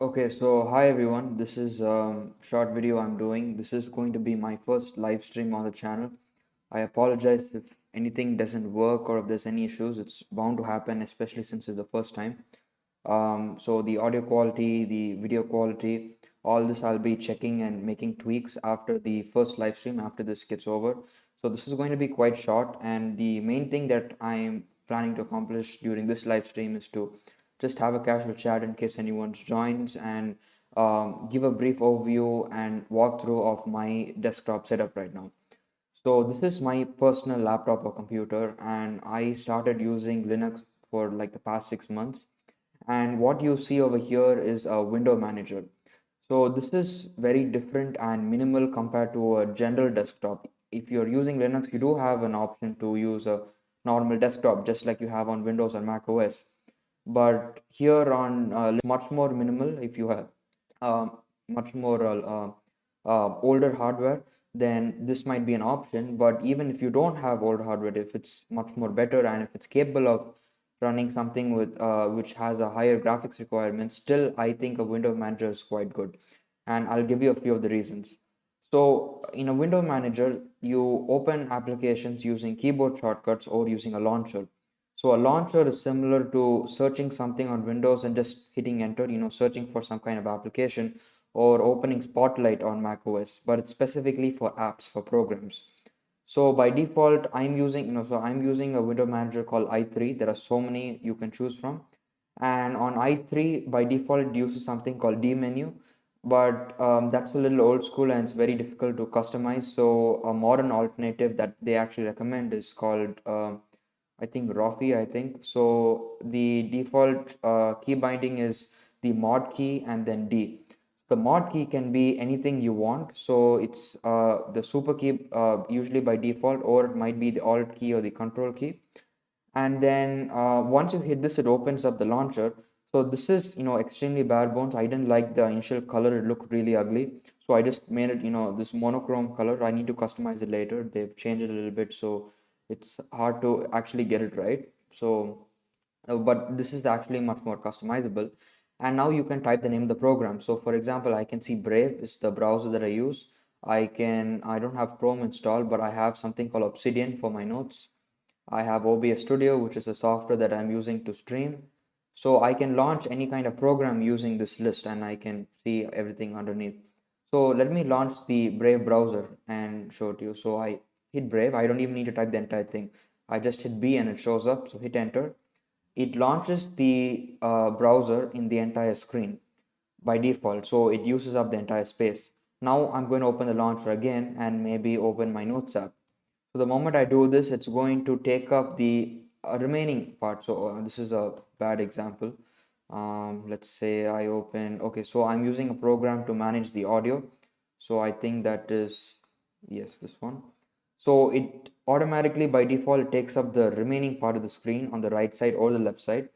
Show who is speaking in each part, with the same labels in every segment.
Speaker 1: Okay, so hi everyone. This is short video I'm doing. This is going to be my first live stream on the channel. I apologize if anything doesn't work or if there's any issues. It's bound to happen, especially since it's the first time. So the audio quality, the video quality, all this I'll be checking and making tweaks after the first live stream after this gets over. So this is going to be quite short, and the main thing that I'm planning to accomplish during this live stream is to just have a casual chat in case anyone joins and give a brief overview and walkthrough of my desktop setup right now. So this is my personal laptop or computer, and I started using Linux for like the past 6 months. And what you see over here is a window manager. So this is very different and minimal compared to a general desktop. If you're using Linux, you do have an option to use a normal desktop, just like you have on Windows or Mac OS. But here on much more minimal. If you have much more older hardware, then this might be an option. But even if you don't have old hardware, if it's much more better and if it's capable of running something with which has a higher graphics requirement, still I think a window manager is quite good. And I'll give you a few of the reasons. So in a window manager, you open applications using keyboard shortcuts or using a launcher. So a launcher is similar to searching something on Windows and just hitting enter, searching for some kind of application or opening Spotlight on Mac OS, but it's specifically for apps, for programs. So by default, I'm using a window manager called i3. There are so many you can choose from. And on i3, by default, it uses something called D menu, but that's a little old school and it's very difficult to customize. So a modern alternative that they actually recommend is called I think Rofi, I think. So the default key binding is the mod key and then D. The mod key can be anything you want. So it's the super key usually by default, or it might be the alt key or the control key. And then once you hit this, it opens up the launcher. So this is, extremely bare bones. I didn't like the initial color. It looked really ugly. So I just made it, this monochrome color. I need to customize it later. They've changed it a little bit. So it's hard to actually get it right. So, but this is actually much more customizable. And now you can type the name of the program. So for example, I can see Brave is the browser that I use. I don't have Chrome installed, but I have something called Obsidian for my notes. I have OBS Studio, which is a software that I'm using to stream. So I can launch any kind of program using this list and I can see everything underneath. So let me launch the Brave browser and show it to you. So I hit Brave. I don't even need to type the entire thing. I just hit B and it shows up. So hit enter. It launches the browser in the entire screen by default. So it uses up the entire space. Now I'm going to open the launcher again and maybe open my Notes app. So the moment I do this, it's going to take up the remaining part. So this is a bad example. Let's say I open, okay, so I'm using a program to manage the audio. So I think that is, yes, this one. So it automatically by default takes up the remaining part of the screen on the right side or the left side.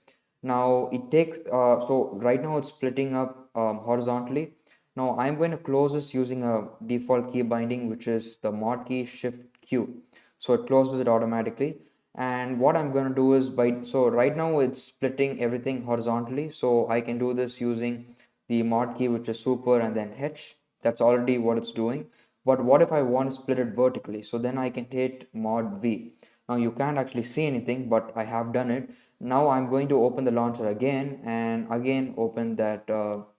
Speaker 1: Now it takes, so right now it's splitting up horizontally. Now I'm going to close this using a default key binding, which is the mod key shift Q. So it closes it automatically. And what I'm going to do is so right now it's splitting everything horizontally. So I can do this using the mod key, which is super and then H. That's already what it's doing. But what if I want to split it vertically? So then I can hit mod V. Now you can't actually see anything, but I have done it. Now I'm going to open the launcher again and again open that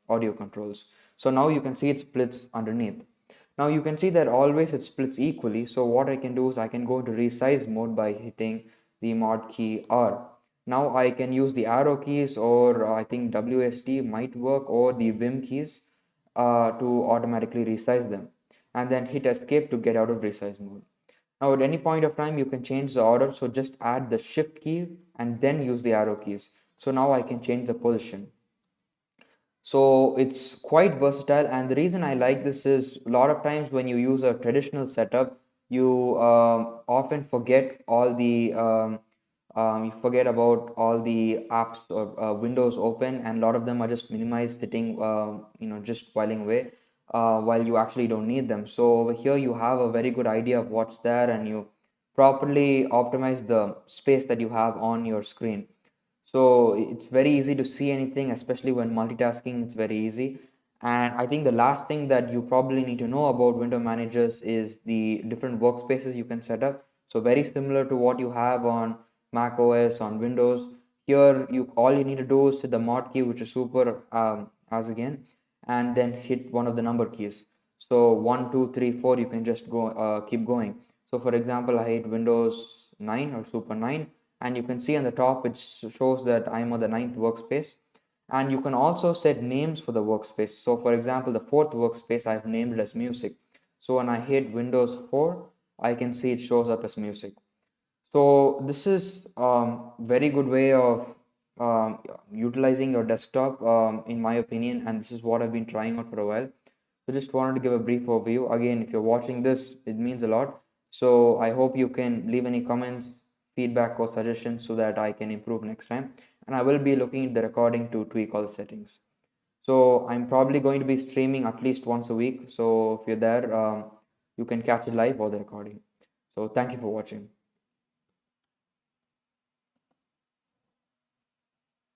Speaker 1: audio controls. So now you can see it splits underneath. Now you can see that always it splits equally. So what I can do is I can go to resize mode by hitting the mod key R. Now I can use the arrow keys, or I think WSD might work, or the Vim keys to automatically resize them, and then hit escape to get out of resize mode. Now at any point of time you can change the order, so just add the shift key and then use the arrow keys. So now I can change the position. So it's quite versatile, and the reason I like this is a lot of times when you use a traditional setup, you often forget all the you forget about all the apps or windows open, and a lot of them are just minimized, hitting just whiling away while you actually don't need them. So over here you have a very good idea of what's there, and you properly optimize the space that you have on your screen. So it's very easy to see anything, especially when multitasking, it's very easy. And I think the last thing that you probably need to know about window managers is the different workspaces you can set up. So very similar to what you have on Mac OS, on Windows. Here, you all you need to do is hit the mod key, which is super as again, and then hit one of the number keys. So 1, 2, 3, 4, you can just go keep going. So for example, I hit Windows 9 or Super 9, and you can see on the top it shows that I'm on the ninth workspace. And you can also set names for the workspace. So for example, the fourth workspace I've named it as music. So when I hit Windows 4, I can see it shows up as music. So this is very good way of utilizing your desktop, in my opinion, and this is what I've been trying out for a while. So just wanted to give a brief overview. Again, if you're watching this, it means a lot. So I hope you can leave any comments, feedback, or suggestions so that I can improve next time. And I will be looking at the recording to tweak all the settings. So I'm probably going to be streaming at least once a week. So if you're there, you can catch it live or the recording. So thank you for watching.